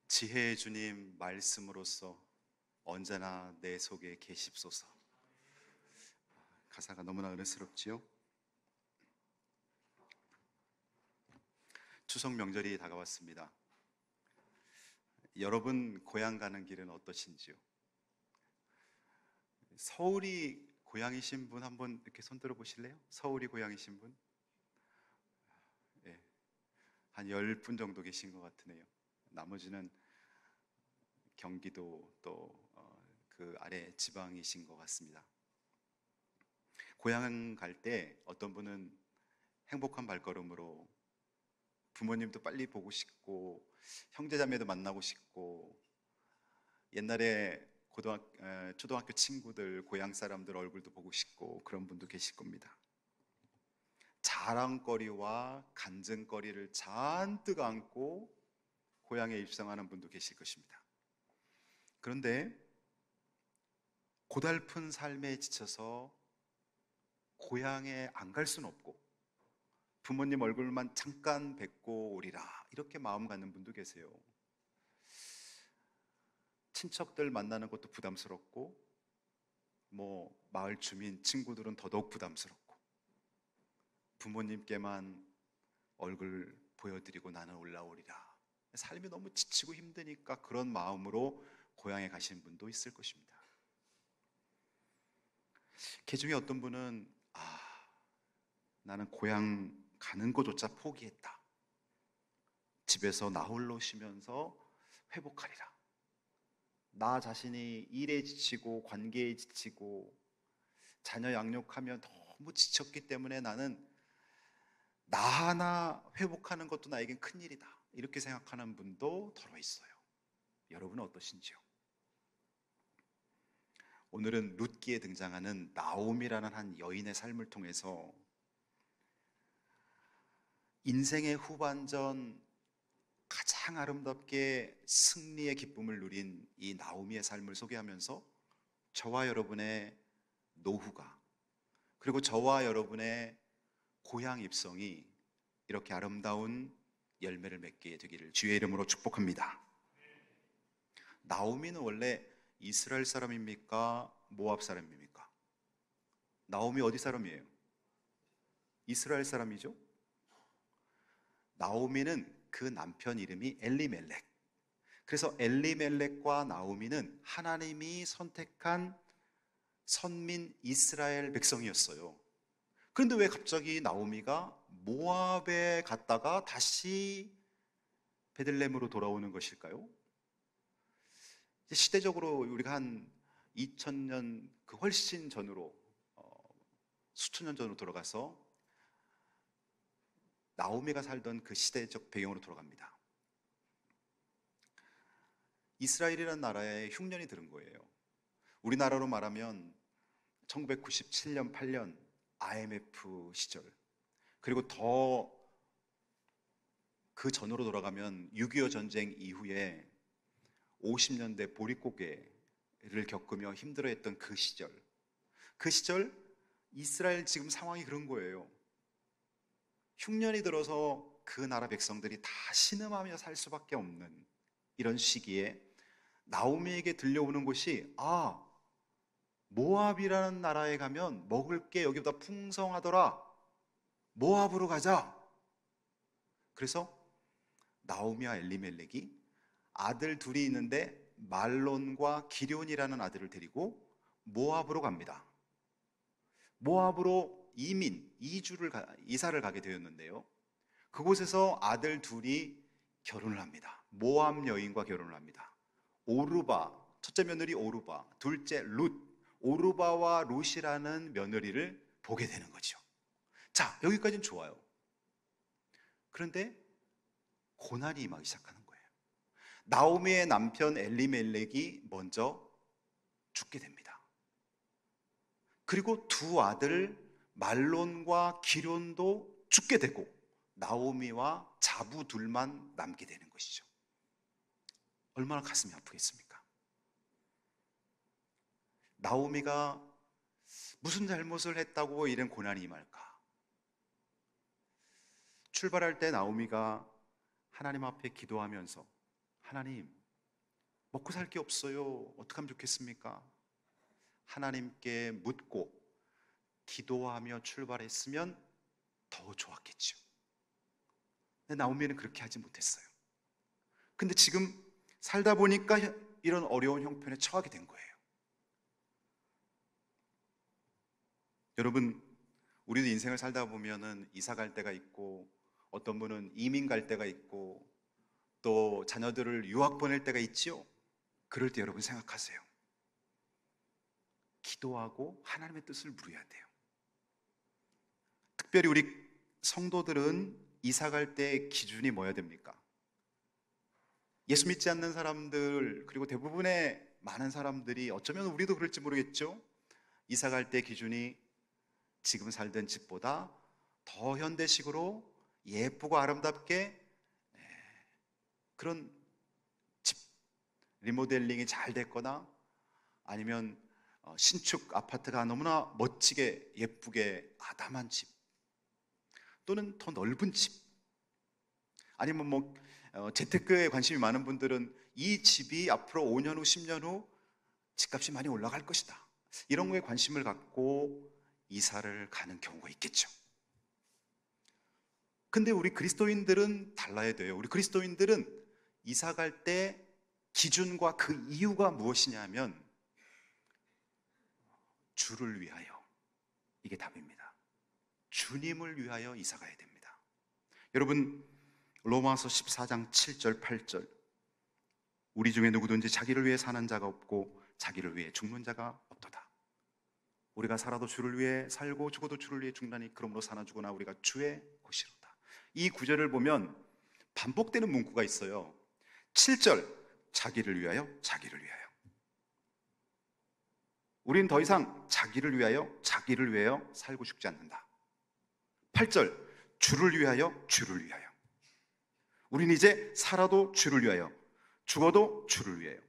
지혜의 주님 말씀으로써 언제나 내 속에 계십소서. 가사가 너무나 은혜스럽지요. 추석 명절이 다가왔습니다. 여러분 고향 가는 길은 어떠신지요? 서울이 고향이신 분 한번 이렇게 손 들어 보실래요? 서울이 고향이신 분? 예, 한 10분 정도 계신 것 같으네요. 나머지는 경기도 또 그 아래 지방이신 것 같습니다. 고향 갈 때 어떤 분은 행복한 발걸음으로 부모님도 빨리 보고 싶고 형제자매도 만나고 싶고 옛날에 초등학교 친구들 고향 사람들 얼굴도 보고 싶고 그런 분도 계실 겁니다. 자랑거리와 간증거리를 잔뜩 안고 고향에 입성하는 분도 계실 것입니다. 그런데 고달픈 삶에 지쳐서 고향에 안 갈 수는 없고 부모님 얼굴만 잠깐 뵙고 오리라 이렇게 마음 갖는 분도 계세요. 친척들 만나는 것도 부담스럽고 마을 주민 친구들은 더더욱 부담스럽고 부모님께만 얼굴 보여드리고 나는 올라오리라. 삶이 너무 지치고 힘드니까 그런 마음으로 고향에 가시는 분도 있을 것입니다. 그 중에 어떤 분은 나는 고향 가는 것조차 포기했다. 집에서 나 홀로 쉬면서 회복하리라. 나 자신이 일에 지치고 관계에 지치고 자녀 양육하며 너무 지쳤기 때문에 나는 나 하나 회복하는 것도 나에겐 큰일이다. 이렇게 생각하는 분도 더러 있어요. 여러분은 어떠신지요? 오늘은 룻기에 등장하는 나옴이라는 한 여인의 삶을 통해서 인생의 후반전 가장 아름답게 승리의 기쁨을 누린 이 나오미의 삶을 소개하면서 저와 여러분의 노후가 그리고 저와 여러분의 고향 입성이 이렇게 아름다운 열매를 맺게 되기를 주의 이름으로 축복합니다. 나오미는 원래 이스라엘 사람입니까? 모압 사람입니까? 나오미 어디 사람이에요? 이스라엘 사람이죠? 나오미는 그 남편 이름이 엘리멜렉. 그래서 엘리멜렉과 나오미는 하나님이 선택한 선민 이스라엘 백성이었어요. 그런데 왜 갑자기 나오미가 모압에 갔다가 다시 베들레헴으로 돌아오는 것일까요? 시대적으로 우리가 한 2000년 그 훨씬 전으로 수천 년 전으로 돌아가서 나오미가 살던 그 시대적 배경으로 돌아갑니다. 이스라엘이라는 나라에 흉년이 들은 거예요. 우리나라로 말하면 1997년, 8년 IMF 시절, 그리고 더 그 전으로 돌아가면 6.25 전쟁 이후에 50년대 보릿고개를 겪으며 힘들어했던 그 시절 이스라엘 지금 상황이 그런 거예요. 흉년이 들어서 그 나라 백성들이 다 신음하며 살 수밖에 없는 이런 시기에 나오미에게 들려오는 것이 모압이라는 나라에 가면 먹을 게 여기보다 풍성하더라. 모압으로 가자. 그래서 나오미와 엘리멜렉이 아들 둘이 있는데 말론과 기럐이라는 아들을 데리고 모압으로 갑니다. 모압으로 이사를 가게 되었는데요. 그곳에서 아들 둘이 결혼을 합니다. 모압 여인과 결혼을 합니다. 오르바, 첫째 며느리 오르바, 둘째 룻, 오르바와 룻이라는 며느리를 보게 되는 거죠. 자, 여기까지는 좋아요. 그런데 고난이 임하기 시작하는 거예요. 나오미의 남편 엘리멜렉이 먼저 죽게 됩니다. 그리고 두 아들 말론과 기럐도 죽게 되고 나오미와 자부 둘만 남게 되는 것이죠. 얼마나 가슴이 아프겠습니까? 나오미가 무슨 잘못을 했다고 이런 고난이 임할까? 출발할 때 나오미가 하나님 앞에 기도하면서 하나님, 먹고 살 게 없어요. 어떻게 하면 좋겠습니까? 하나님께 묻고 기도하며 출발했으면 더 좋았겠죠. 근데 나오미는 그렇게 하지 못했어요. 근데 지금 살다 보니까 이런 어려운 형편에 처하게 된 거예요. 여러분, 우리도 인생을 살다 보면은 이사 갈 때가 있고, 어떤 분은 이민 갈 때가 있고, 또 자녀들을 유학 보낼 때가 있지요. 그럴 때 여러분 생각하세요. 기도하고 하나님의 뜻을 물어야 돼요. 특별히 우리 성도들은 이사 갈 때 기준이 뭐야 됩니까? 예수 믿지 않는 사람들, 그리고 대부분의 많은 사람들이, 어쩌면 우리도 그럴지 모르겠죠. 이사 갈 때 기준이 지금 살던 집보다 더 현대식으로 예쁘고 아름답게 그런 집, 리모델링이 잘 됐거나, 아니면 신축 아파트가 너무나 멋지게 예쁘게 아담한 집, 또는 더 넓은 집, 아니면 재테크에 관심이 많은 분들은 이 집이 앞으로 5년 후, 10년 후 집값이 많이 올라갈 것이다, 이런 거에 관심을 갖고 이사를 가는 경우가 있겠죠. 근데 우리 그리스도인들은 달라야 돼요. 우리 그리스도인들은 이사 갈 때 기준과 그 이유가 무엇이냐면 주를 위하여, 이게 답입니다. 주님을 위하여 이사 가야 됩니다. 여러분, 로마서 14장 7절 8절, 우리 중에 누구든지 자기를 위해 사는 자가 없고 자기를 위해 죽는 자가 없도다. 우리가 살아도 주를 위해 살고 죽어도 주를 위해 죽나니 그러므로 사나 죽으나 우리가 주의 것이로다. 이 구절을 보면 반복되는 문구가 있어요. 7절, 자기를 위하여, 자기를 위하여. 우린 더 이상 자기를 위하여 살고 죽지 않는다. 8절, 주를 위하여, 주를 위하여. 우린 이제 살아도 주를 위하여, 죽어도 주를 위하여.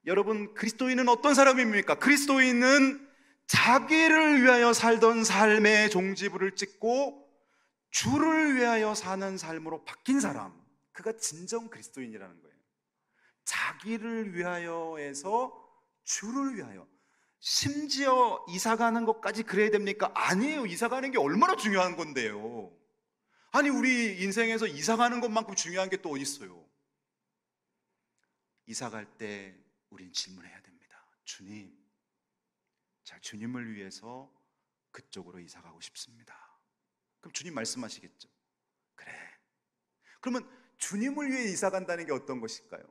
여러분, 그리스도인은 어떤 사람입니까? 그리스도인은 자기를 위하여 살던 삶의 종지부를 찍고 주를 위하여 사는 삶으로 바뀐 사람, 그가 진정 그리스도인이라는 거예요. 자기를 위하여에서 주를 위하여. 심지어 이사 가는 것까지 그래야 됩니까? 아니에요. 이사 가는 게 얼마나 중요한 건데요. 아니, 우리 인생에서 이사 가는 것만큼 중요한 게 또 어디 있어요? 이사 갈 때 우린 질문해야 됩니다. 주님, 자, 주님을 위해서 그쪽으로 이사 가고 싶습니다. 그럼 주님 말씀하시겠죠. 그래. 그러면 주님을 위해 이사 간다는 게 어떤 것일까요?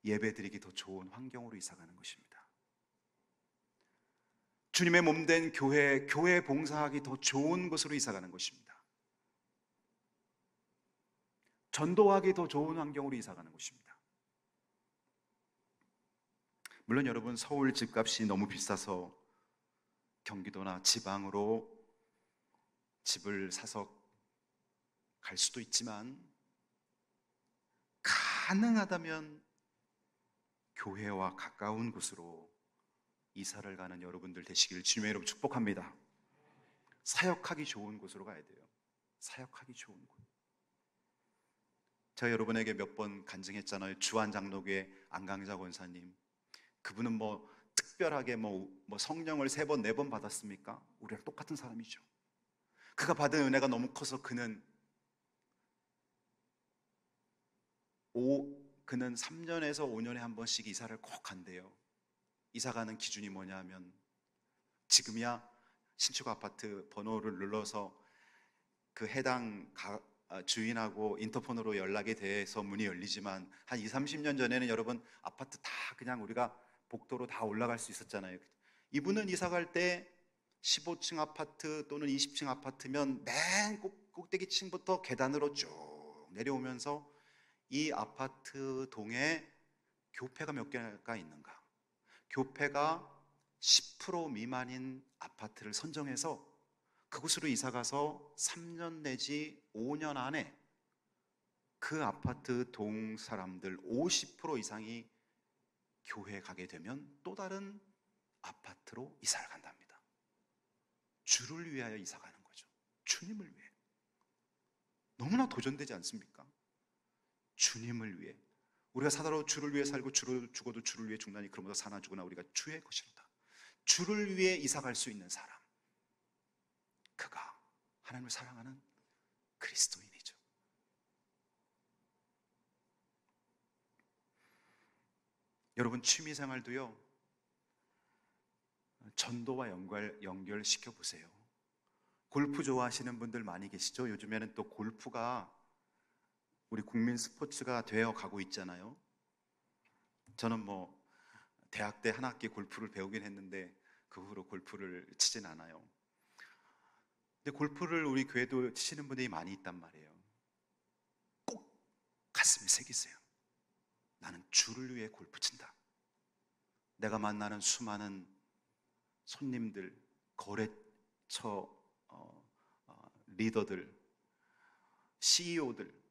예배드리기 더 좋은 환경으로 이사 가는 것입니다. 주님의 몸된 교회 봉사하기 더 좋은 곳으로 이사 가는 것입니다. 전도하기 더 좋은 환경으로 이사 가는 것입니다. 물론 여러분, 서울 집값이 너무 비싸서 경기도나 지방으로 집을 사서 갈 수도 있지만, 가능하다면 교회와 가까운 곳으로 이사를 가는 여러분들 되시기를 주님의 이름으로 축복합니다. 사역하기 좋은 곳으로 가야 돼요. 사역하기 좋은 곳. 제가 여러분에게 몇 번 간증했잖아요. 주안장로교회 안강자 권사님, 그분은 특별하게 성령을 3번, 4번 받았습니까? 우리랑 똑같은 사람이죠. 그가 받은 은혜가 너무 커서 그는 3년에서 5년에 한 번씩 이사를 꼭 간대요. 이사 가는 기준이 뭐냐면, 지금이야 신축 아파트 번호를 눌러서 그 해당 주인하고 인터폰으로 연락이 돼서 문이 열리지만, 한 20, 30년 전에는 여러분, 아파트 다 그냥 우리가 복도로 다 올라갈 수 있었잖아요. 이분은 이사 갈 때 15층 아파트 또는 20층 아파트면 맨 꼭대기 층부터 계단으로 쭉 내려오면서 이 아파트 동에 교회가 몇 개가 있는가, 교회가 10% 미만인 아파트를 선정해서 그곳으로 이사가서 3년 내지 5년 안에 그 아파트 동 사람들 50% 이상이 교회에 가게 되면 또 다른 아파트로 이사를 간답니다. 주를 위하여 이사 가는 거죠. 주님을 위해. 너무나 도전되지 않습니까? 주님을 위해. 우리가 사다로 주를 위해 살고 주를 죽어도 주를 위해 죽나니 그러므로 사나 죽으나 우리가 주의 것이로다. 주를 위해 이사갈 수 있는 사람, 그가 하나님을 사랑하는 그리스도인이죠. 여러분, 취미생활도요, 전도와 연결시켜 보세요. 골프 좋아하시는 분들 많이 계시죠? 요즘에는 또 골프가 우리 국민 스포츠가 되어 가고 있잖아요. 저는 뭐 대학 때 한 학기 골프를 배우긴 했는데 그 후로 골프를 치진 않아요. 근데 골프를 우리 교회도 치시는 분들이 많이 있단 말이에요. 꼭 가슴에 새기세요. 나는 주를 위해 골프 친다. 내가 만나는 수많은 손님들, 거래처 리더들, CEO들,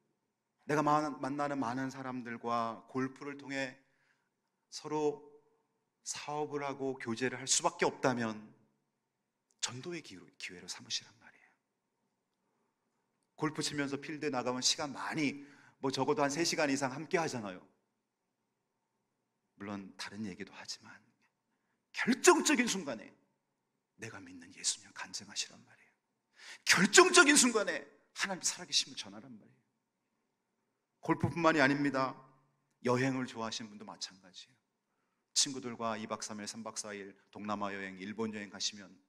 내가 만나는 많은 사람들과 골프를 통해 서로 사업을 하고 교제를 할 수밖에 없다면 전도의 기회로 삼으시란 말이에요. 골프 치면서 필드에 나가면 시간 많이, 뭐 적어도 한 3시간 이상 함께 하잖아요. 물론 다른 얘기도 하지만 결정적인 순간에 내가 믿는 예수님 간증하시란 말이에요. 결정적인 순간에 하나님 살아계심을 전하란 말이에요. 골프뿐만이 아닙니다. 여행을 좋아하시는 분도 마찬가지예요. 친구들과 2박 3일, 3박 4일 동남아 여행, 일본 여행 가시면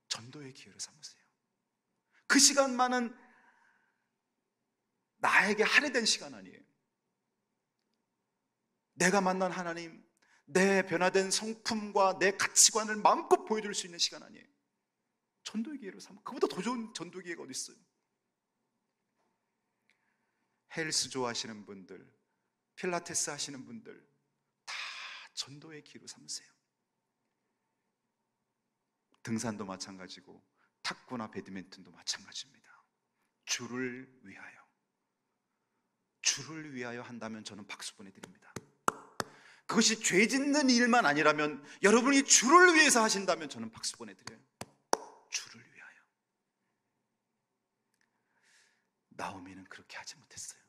전도의 기회를 삼으세요. 그 시간만은 나에게 할애된 시간 아니에요. 내가 만난 하나님, 내 변화된 성품과 내 가치관을 마음껏 보여줄 수 있는 시간 아니에요. 전도의 기회를 삼아. 그보다 더 좋은 전도 기회가 어디 있어요? 헬스 좋아하시는 분들, 필라테스 하시는 분들 다 전도의 기회로 삼으세요. 등산도 마찬가지고 탁구나 배드민턴도 마찬가지입니다. 주를 위하여 한다면 저는 박수 보내드립니다. 그것이 죄 짓는 일만 아니라면, 여러분이 주를 위해서 하신다면 저는 박수 보내드려요. 주를 위하여. 나오미는 그렇게 하지 못했어요.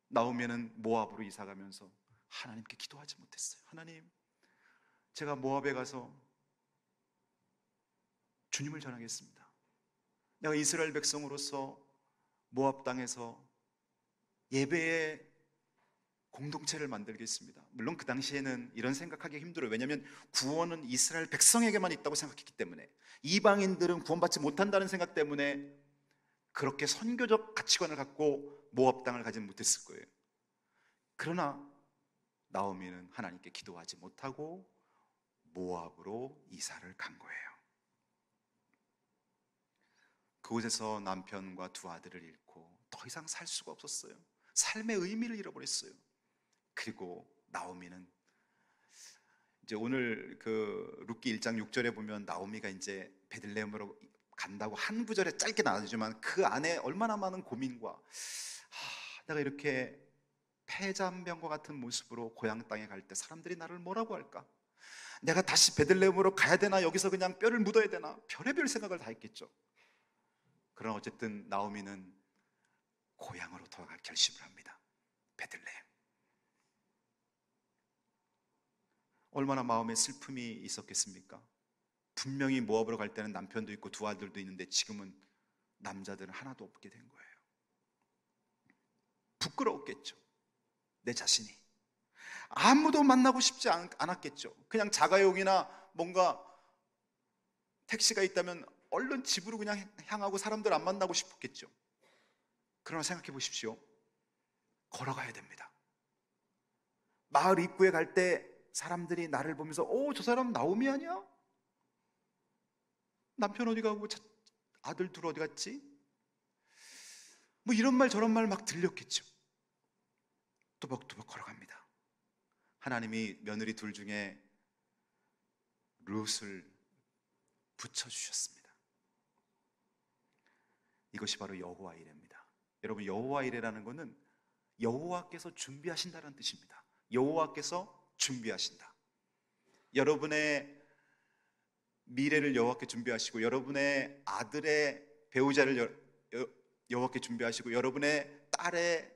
나오미는 모압으로 이사가면서 하나님께 기도하지 못했어요. 하나님, 제가 모압에 가서 주님을 전하겠습니다. 내가 이스라엘 백성으로서 모압 땅에서 예배의 공동체를 만들겠습니다. 물론 그 당시에는 이런 생각하기 힘들어요. 왜냐하면 구원은 이스라엘 백성에게만 있다고 생각했기 때문에, 이방인들은 구원받지 못한다는 생각 때문에 그렇게 선교적 가치관을 갖고 모압 땅을 가지 못했을 거예요. 그러나 나오미는 하나님께 기도하지 못하고 모압으로 이사를 간 거예요. 그곳에서 남편과 2 아들을 잃고 더 이상 살 수가 없었어요. 삶의 의미를 잃어버렸어요. 그리고 나오미는 이제 오늘 그 룻기 1장 6절에 보면 나오미가 이제 베들레헴으로 간다고 한 구절에 짧게 나와주지만 그 안에 얼마나 많은 고민과 내가 이렇게 패잔병과 같은 모습으로 고향 땅에 갈 때 사람들이 나를 뭐라고 할까? 내가 다시 베들레헴으로 가야 되나? 여기서 그냥 뼈를 묻어야 되나? 별의별 생각을 다 했겠죠. 그러나 어쨌든 나오미는 고향으로 돌아갈 결심을 합니다. 베들레헴. 얼마나 마음에 슬픔이 있었겠습니까? 분명히 모압으로 갈 때는 남편도 있고 2 아들도 있는데 지금은 남자들은 하나도 없게 된 거예요. 부끄러웠겠죠. 내 자신이. 아무도 만나고 싶지 않았겠죠. 그냥 자가용이나 뭔가 택시가 있다면 얼른 집으로 그냥 향하고 사람들 안 만나고 싶었겠죠. 그러나 생각해 보십시오. 걸어가야 됩니다. 마을 입구에 갈 때 사람들이 나를 보면서 저 사람 나오미 아니야? 남편 어디 가고 아들 둘 어디 갔지? 뭐 이런 말 저런 말 막 들렸겠죠. 또박또박 걸어갑니다. 하나님이 며느리 2 중에 룻을 붙여주셨습니다. 이것이 바로 여호와 이레입니다. 여러분, 여호와 이레라는 것은 여호와께서 준비하신다는 뜻입니다. 여호와께서 준비하신다. 여러분의 미래를 여호와께 준비하시고, 여러분의 아들의 배우자를 여호와께 준비하시고, 여러분의 딸의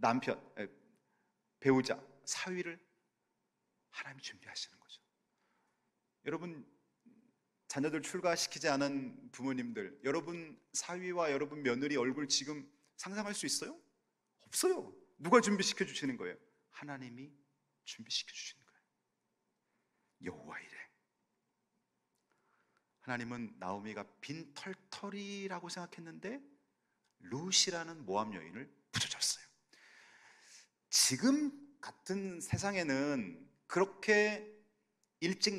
남편, 배우자, 사위를 하나님이 준비하시는 거죠. 여러분, 자녀들 출가시키지 않은 부모님들, 여러분 사위와 여러분 며느리 얼굴 지금 상상할 수 있어요? 없어요. 누가 준비시켜 주시는 거예요? 하나님이 준비시켜 주시는 거예요. 여호와 이래. 하나님은 나오미가 빈털터리라고 생각했는데 룻이라는 모압 여인을 붙여줬어요. 지금 같은 세상에는 그렇게 일찍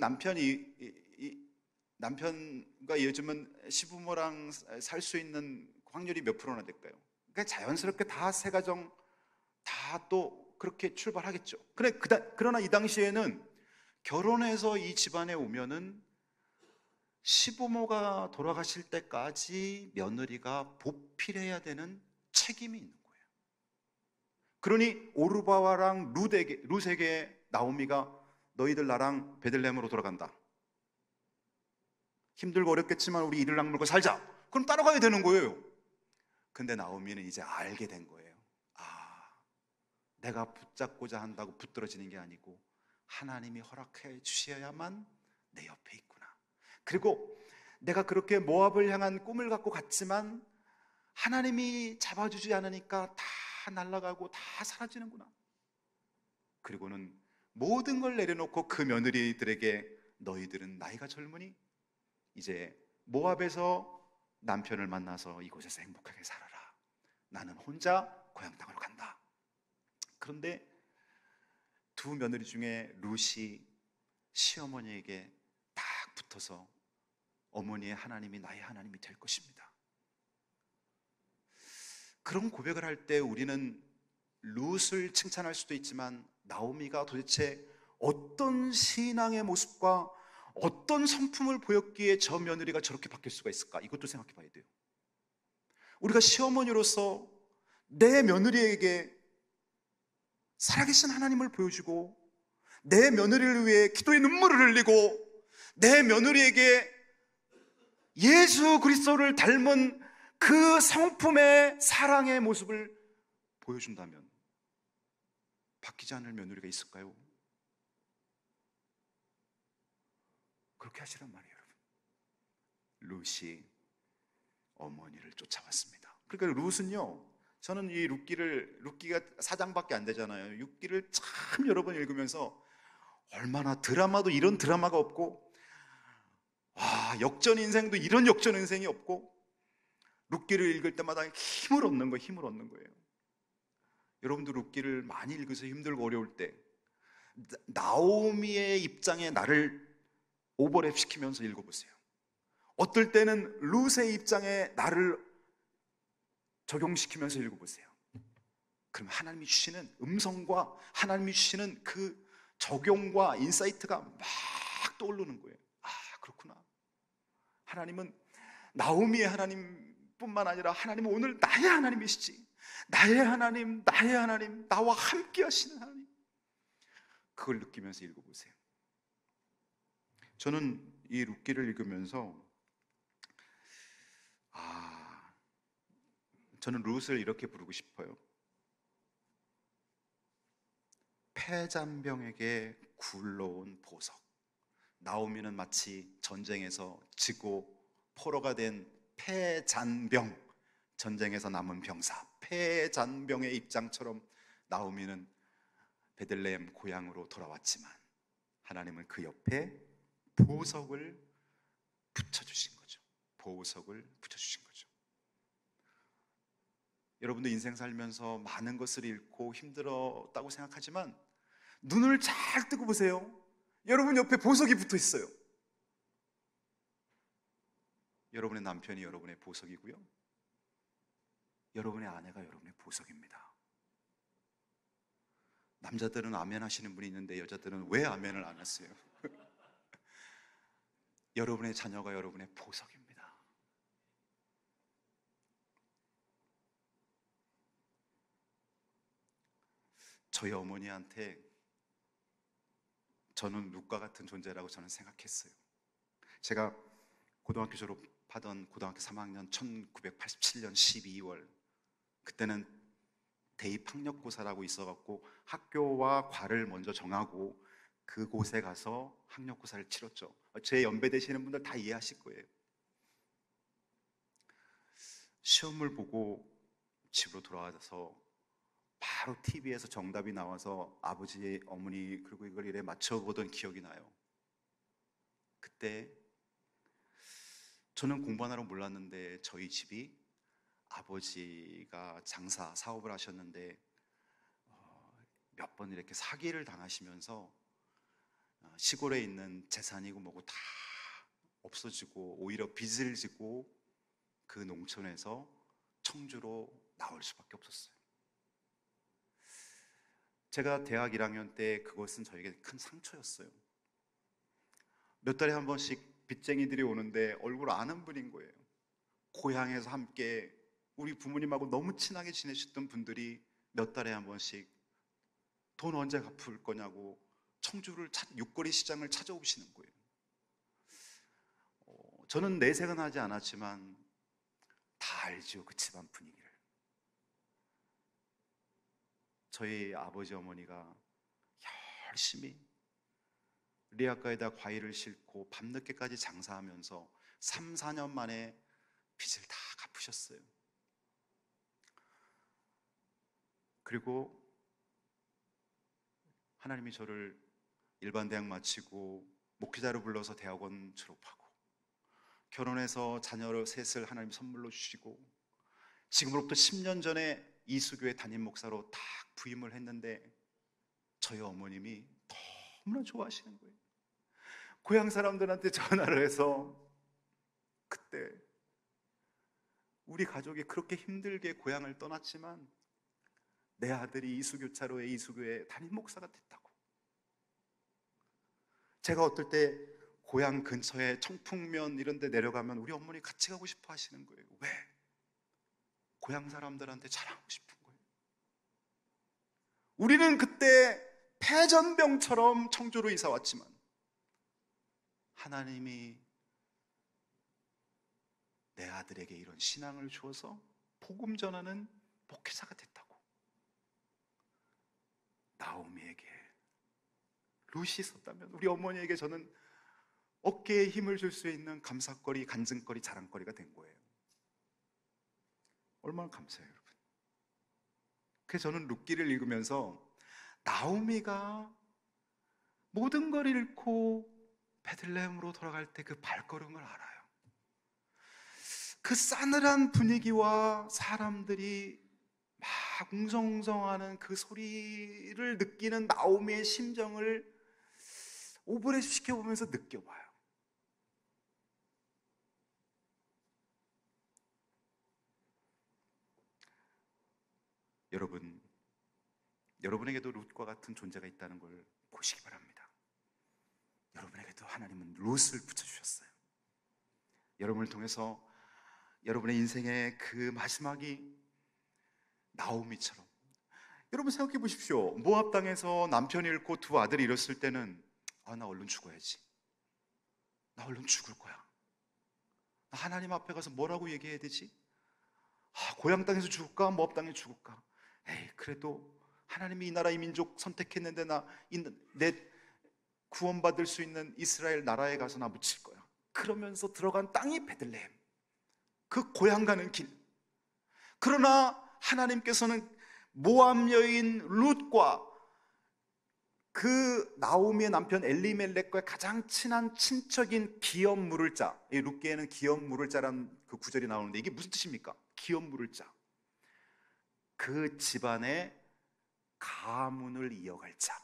남편과 요즘은 시부모랑 살 수 있는 확률이 몇 프로나 될까요? 그러니까 자연스럽게 다 새 가정 다 또 그렇게 출발하겠죠. 그러나 이 당시에는 결혼해서 이 집안에 오면은 시부모가 돌아가실 때까지 며느리가 보필해야 되는 책임이 있는 거예요. 그러니 오르바와랑 룻에게 나오미가 너희들 나랑 베들레헴으로 돌아간다. 힘들고 어렵겠지만 우리 이를 악물고 살자. 그럼 따라가야 되는 거예요. 근데 나오미는 이제 알게 된 거예요. 내가 붙잡고자 한다고 붙들어지는 게 아니고 하나님이 허락해 주셔야만 내 옆에 있구나. 그리고 내가 그렇게 모압을 향한 꿈을 갖고 갔지만 하나님이 잡아주지 않으니까 다 날아가고 다 사라지는구나. 그리고는 모든 걸 내려놓고 그 며느리들에게 너희들은 나이가 젊으니 이제 모압에서 남편을 만나서 이곳에서 행복하게 살아라. 나는 혼자 고향 땅으로 간다. 그런데 두 며느리 중에 룻이 시어머니에게 딱 붙어서 어머니의 하나님이 나의 하나님이 될 것입니다. 그런 고백을 할 때 우리는 룻을 칭찬할 수도 있지만 나오미가 도대체 어떤 신앙의 모습과 어떤 성품을 보였기에 저 며느리가 저렇게 바뀔 수가 있을까? 이것도 생각해 봐야 돼요. 우리가 시어머니로서 내 며느리에게 살아계신 하나님을 보여주고 내 며느리를 위해 기도의 눈물을 흘리고 내 며느리에게 예수 그리스도를 닮은 그 성품의 사랑의 모습을 보여준다면 바뀌지 않을 며느리가 있을까요? 그렇게 하시란 말이에요, 여러분. 룻이 어머니를 쫓아왔습니다. 그러니까 룻은요, 저는 이 룻기가 4장밖에 안 되잖아요. 룻기를 참 여러 번 읽으면서 얼마나 드라마도 이런 드라마가 없고, 역전 인생도 이런 역전 인생이 없고, 룻기를 읽을 때마다 힘을 얻는 거예요. 여러분도 룻기를 많이 읽으세요. 힘들고 어려울 때 나오미의 입장에 나를 오버랩 시키면서 읽어보세요. 어떨 때는 룻의 입장에 나를 적용시키면서 읽어보세요. 그럼 하나님이 주시는 음성과 하나님이 주시는 그 적용과 인사이트가 막 떠오르는 거예요. 그렇구나. 하나님은 나오미의 하나님뿐만 아니라 하나님은 오늘 나의 하나님이시지. 나의 하나님, 나와 함께 하시는 하나님. 그걸 느끼면서 읽어보세요. 저는 이 룻기를 읽으면서 저는 룻을 이렇게 부르고 싶어요. 폐잔병에게 굴러온 보석. 나오미는 마치 전쟁에서 지고 포로가 된 폐잔병, 전쟁에서 남은 병사, 폐잔병의 입장처럼 나오미는 베들레헴 고향으로 돌아왔지만 하나님은 그 옆에 보석을 붙여주신 거죠. 보석을 붙여주신 거죠. 여러분도 인생 살면서 많은 것을 잃고 힘들었다고 생각하지만 눈을 잘 뜨고 보세요. 여러분 옆에 보석이 붙어 있어요. 여러분의 남편이 여러분의 보석이고요, 여러분의 아내가 여러분의 보석입니다. 남자들은 아멘 하시는 분이 있는데 여자들은 왜 아멘을 안 하세요? 여러분의 자녀가 여러분의 보석입니다. 저희 어머니한테 저는 룻과 같은 존재라고 저는 생각했어요. 제가 고등학교 졸업하던 고등학교 3학년 1987년 12월, 그때는 대입학력고사라고 있어갖고 학교와 과를 먼저 정하고 그곳에 가서 학력고사를 치렀죠. 제 연배 되시는 분들 다 이해하실 거예요. 시험을 보고 집으로 돌아와서 바로 TV에서 정답이 나와서 아버지, 어머니 그리고 이걸 이래 맞춰보던 기억이 나요. 그때 저는 공부하느라 몰랐는데 저희 집이 아버지가 장사 사업을 하셨는데 몇 번 이렇게 사기를 당하시면서 시골에 있는 재산이고 뭐고 다 없어지고 오히려 빚을 지고 그 농촌에서 청주로 나올 수밖에 없었어요. 제가 대학 1학년 때 그것은 저에게 큰 상처였어요. 몇 달에 한 번씩 빚쟁이들이 오는데 얼굴 아는 분인 거예요. 고향에서 함께 우리 부모님하고 너무 친하게 지내셨던 분들이 몇 달에 한 번씩 돈 언제 갚을 거냐고 청주를 육거리 시장을 찾아오시는 거예요. 저는 내색은 하지 않았지만 다 알죠, 그 집안 분위기를. 저희 아버지 어머니가 열심히 리아카에다 과일을 싣고 밤늦게까지 장사하면서 3, 4년 만에 빚을 다 갚으셨어요. 그리고 하나님이 저를 일반 대학 마치고 목회자로 불러서 대학원 졸업하고 결혼해서 자녀를 셋을 하나님 선물로 주시고 지금으로부터 10년 전에 이수교회 담임 목사로 딱 부임을 했는데 저희 어머님이 너무나 좋아하시는 거예요. 고향 사람들한테 전화를 해서 그때 우리 가족이 그렇게 힘들게 고향을 떠났지만 내 아들이 이수교차로의 이수교회 담임 목사가 됐다고. 제가 어떨 때 고향 근처에 청풍면 이런 데 내려가면 우리 어머니 같이 가고 싶어 하시는 거예요. 왜? 고향 사람들한테 자랑하고 싶은 거예요. 우리는 그때 패전병처럼 청주로 이사 왔지만 하나님이 내 아들에게 이런 신앙을 주어서 복음 전하는 목회자가 됐다고. 나오미에게 룻이 있었다면 우리 어머니에게 저는 어깨에 힘을 줄 수 있는 감사거리, 간증거리, 자랑거리가 된 거예요. 얼마나 감사해요, 여러분. 그래서 저는 룻기를 읽으면서 나오미가 모든 걸 잃고 베들레헴으로 돌아갈 때 그 발걸음을 알아요. 그 싸늘한 분위기와 사람들이 막 웅성웅성하는 그 소리를 느끼는 나오미의 심정을 오버랩 시켜보면서 느껴봐요. 여러분에게도 룻과 같은 존재가 있다는 걸 보시기 바랍니다. 여러분에게도 하나님은 룻을 붙여주셨어요. 여러분을 통해서 여러분의 인생의 그 마지막이 나오미처럼. 여러분 생각해 보십시오. 모압 땅에서 남편이 잃고 두 아들이 잃었을 때는 나 얼른 죽어야지. 나 얼른 죽을 거야. 나 하나님 앞에 가서 뭐라고 얘기해야 되지? 고향 땅에서 죽을까? 모압 땅에 죽을까? 그래도 하나님이 이 나라 이 민족 선택했는데 내 구원받을 수 있는 이스라엘 나라에 가서 나 묻힐 거야. 그러면서 들어간 땅이 베들레헴, 그 고향 가는 길. 그러나 하나님께서는 모압 여인 룻과 그 나오미의 남편 엘리멜렉과 가장 친한 친척인 기업 물을 자, 이 룻기에는 기업 물을 자라는 그 구절이 나오는데 이게 무슨 뜻입니까? 기업 물을 자, 그 집안의 가문을 이어갈 자,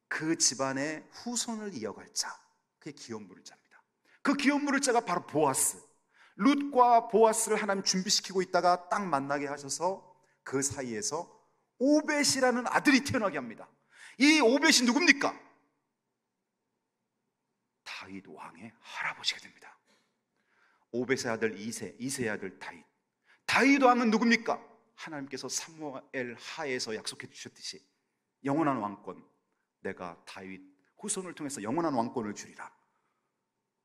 그 집안의 후손을 이어갈 자, 그게 기업 물을 자입니다. 그 기업 물을 자가 바로 보아스. 룻과 보아스를 하나님 준비시키고 있다가 딱 만나게 하셔서 그 사이에서 오벳이라는 아들이 태어나게 합니다. 이 오벳이 누굽니까? 다윗 왕의 할아버지가 됩니다. 오벳의 아들 이새의 아들 다윗. 다윗 왕은 누굽니까? 하나님께서 사무엘 하에서 약속해 주셨듯이 영원한 왕권, 내가 다윗 후손을 통해서 영원한 왕권을 주리라.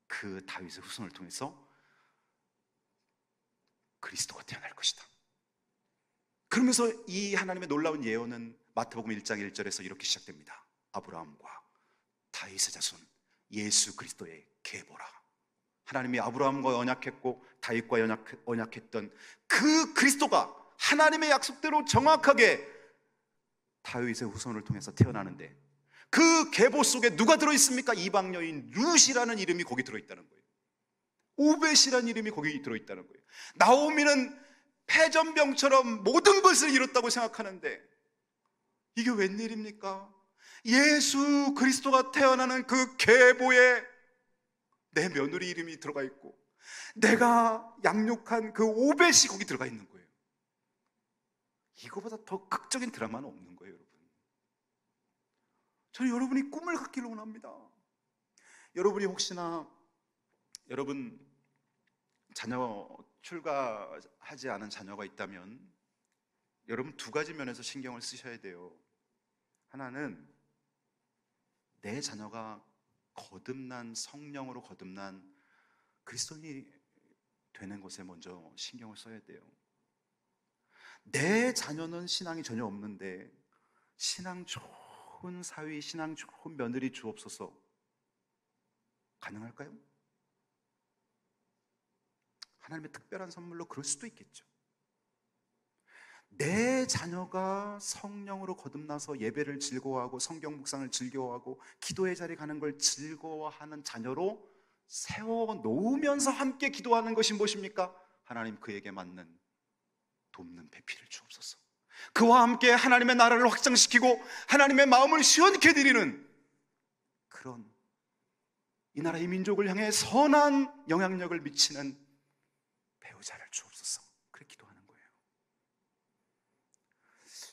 그 다윗의 후손을 통해서 그리스도가 태어날 것이다. 그러면서 이 하나님의 놀라운 예언은 마태복음 1장 1절에서 이렇게 시작됩니다. 아브라함과 다윗의 자손 예수 그리스도의 계보라. 하나님이 아브라함과 언약했고 다윗과 언약했던 그 그리스도가 하나님의 약속대로 정확하게 다윗의 후손을 통해서 태어나는데, 그 계보 속에 누가 들어있습니까? 이방 여인 룻이라는 이름이 거기 들어있다는 거예요. 오벳이라는 이름이 거기 들어있다는 거예요. 나오미는 패전병처럼 모든 것을 이뤘다고 생각하는데 이게 웬일입니까? 예수 그리스도가 태어나는 그 계보에 내 며느리 이름이 들어가 있고 내가 양육한 그 오벳이 거기 들어가 있는 거예요. 이거보다 더 극적인 드라마는 없는 거예요, 여러분. 저는 여러분이 꿈을 갖기를 원합니다. 여러분이 혹시나 여러분 자녀 출가하지 않은 자녀가 있다면 여러분 두 가지 면에서 신경을 쓰셔야 돼요. 하나는 내 자녀가 거듭난 성령으로 거듭난 그리스도인이 되는 것에 먼저 신경을 써야 돼요. 내 자녀는 신앙이 전혀 없는데 신앙 좋은 사위, 신앙 좋은 며느리 주옵소서. 가능할까요? 하나님의 특별한 선물로 그럴 수도 있겠죠. 내 자녀가 성령으로 거듭나서 예배를 즐거워하고 성경 묵상을 즐거워하고 기도의 자리에 가는 걸 즐거워하는 자녀로 세워놓으면서 함께 기도하는 것이 무엇입니까? 하나님 그에게 맞는 돕는 배필을 주옵소서. 그와 함께 하나님의 나라를 확장시키고 하나님의 마음을 시원케 드리는 그런 이 나라의 민족을 향해 선한 영향력을 미치는 배우자를 주옵소서. 그렇게 기도하는 거예요.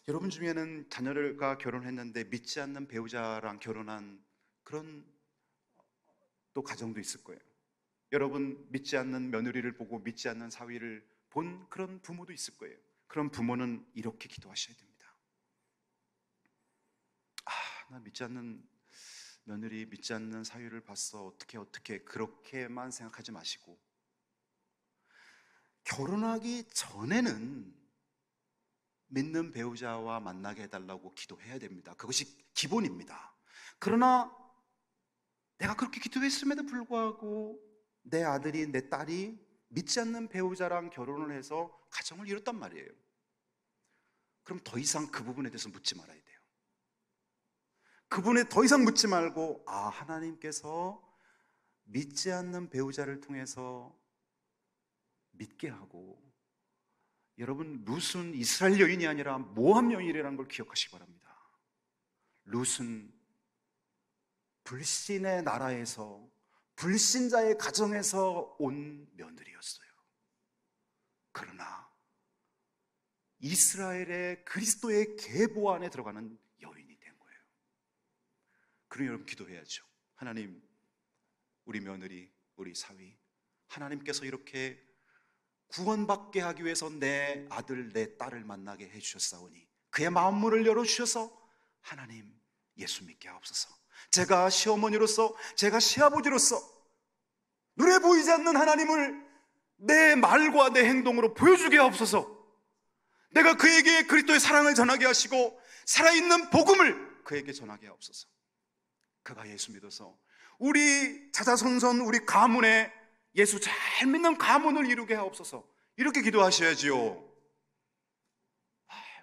여러분 중에는 자녀가 결혼했는데 믿지 않는 배우자랑 결혼한 그런 또 가정도 있을 거예요. 여러분 믿지 않는 며느리를 보고 믿지 않는 사위를 본 그런 부모도 있을 거예요. 그런 부모는 이렇게 기도하셔야 됩니다. 나 믿지 않는 며느리, 믿지 않는 사위를 봤어. 어떻게 그렇게만 생각하지 마시고 결혼하기 전에는 믿는 배우자와 만나게 해달라고 기도해야 됩니다. 그것이 기본입니다. 그러나 내가 그렇게 기도했음에도 불구하고 내 아들이, 내 딸이 믿지 않는 배우자랑 결혼을 해서 가정을 이뤘단 말이에요. 그럼 더 이상 그 부분에 대해서 묻지 말아야 돼요. 그분에 더 이상 묻지 말고 하나님께서 믿지 않는 배우자를 통해서 믿게 하고, 여러분 룻은 이스라엘 여인이 아니라 모압 여인이라는 걸 기억하시기 바랍니다. 룻은 불신의 나라에서 불신자의 가정에서 온 며느리였어요. 그러나 이스라엘의 그리스도의 계보 안에 들어가는 여인이 된 거예요. 그러니 여러분 기도해야죠. 하나님, 우리 며느리, 우리 사위, 하나님께서 이렇게 구원받게 하기 위해서 내 아들, 내 딸을 만나게 해주셨사오니 그의 마음문을 열어주셔서 하나님 예수 믿게 하옵소서. 제가 시어머니로서, 제가 시아버지로서 눈에 보이지 않는 하나님을 내 말과 내 행동으로 보여주게 하옵소서. 내가 그에게 그리스도의 사랑을 전하게 하시고 살아있는 복음을 그에게 전하게 하옵소서. 그가 예수 믿어서 우리 자자손손, 우리 가문에 예수 잘 믿는 가문을 이루게 하옵소서. 이렇게 기도하셔야지요.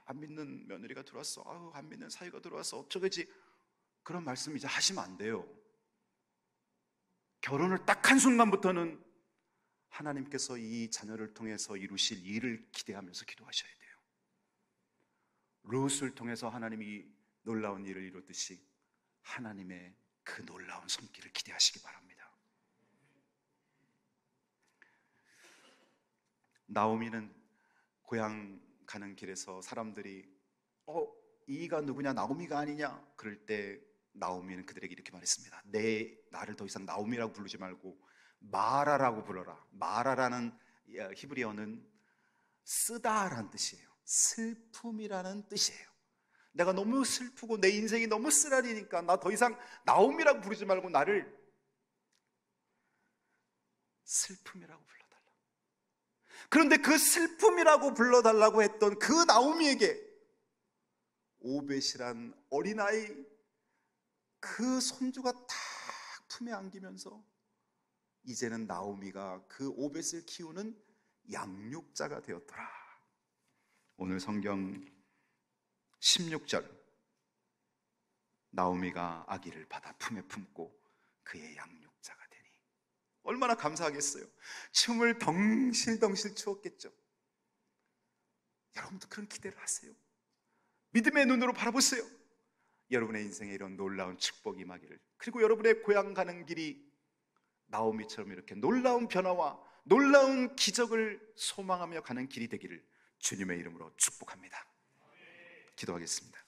안 믿는 며느리가 들어왔어, 안 믿는 사위가 들어왔어, 어쩌겠지, 그런 말씀 이제 하시면 안 돼요. 결혼을 딱 한 순간부터는 하나님께서 이 자녀를 통해서 이루실 일을 기대하면서 기도하셔야 돼요. 룻을 통해서 하나님이 놀라운 일을 이루듯이 하나님의 그 놀라운 손길을 기대하시기 바랍니다. 나오미는 고향 가는 길에서 사람들이 이가 누구냐, 나오미가 아니냐 그럴 때 나오미는 그들에게 이렇게 말했습니다. 나를 더 이상 나오미라고 부르지 말고 마라라고 불러라. 마라라는 히브리어는 쓰다라는 뜻이에요. 슬픔이라는 뜻이에요. 내가 너무 슬프고 내 인생이 너무 쓰라리니까 나 더 이상 나오미라고 부르지 말고 나를 슬픔이라고 불러달라. 그런데 그 슬픔이라고 불러달라고 했던 그 나오미에게 오벳이란 어린아이, 그 손주가 딱 품에 안기면서 이제는 나오미가 그 오벳을 키우는 양육자가 되었더라. 오늘 성경 16절, 나오미가 아기를 받아 품에 품고 그의 양육자가 되니 얼마나 감사하겠어요. 춤을 덩실덩실 추었겠죠. 여러분도 그런 기대를 하세요. 믿음의 눈으로 바라보세요. 여러분의 인생에 이런 놀라운 축복이 임하기를, 그리고 여러분의 고향 가는 길이 나오미처럼 이렇게 놀라운 변화와 놀라운 기적을 소망하며 가는 길이 되기를 주님의 이름으로 축복합니다. 기도하겠습니다.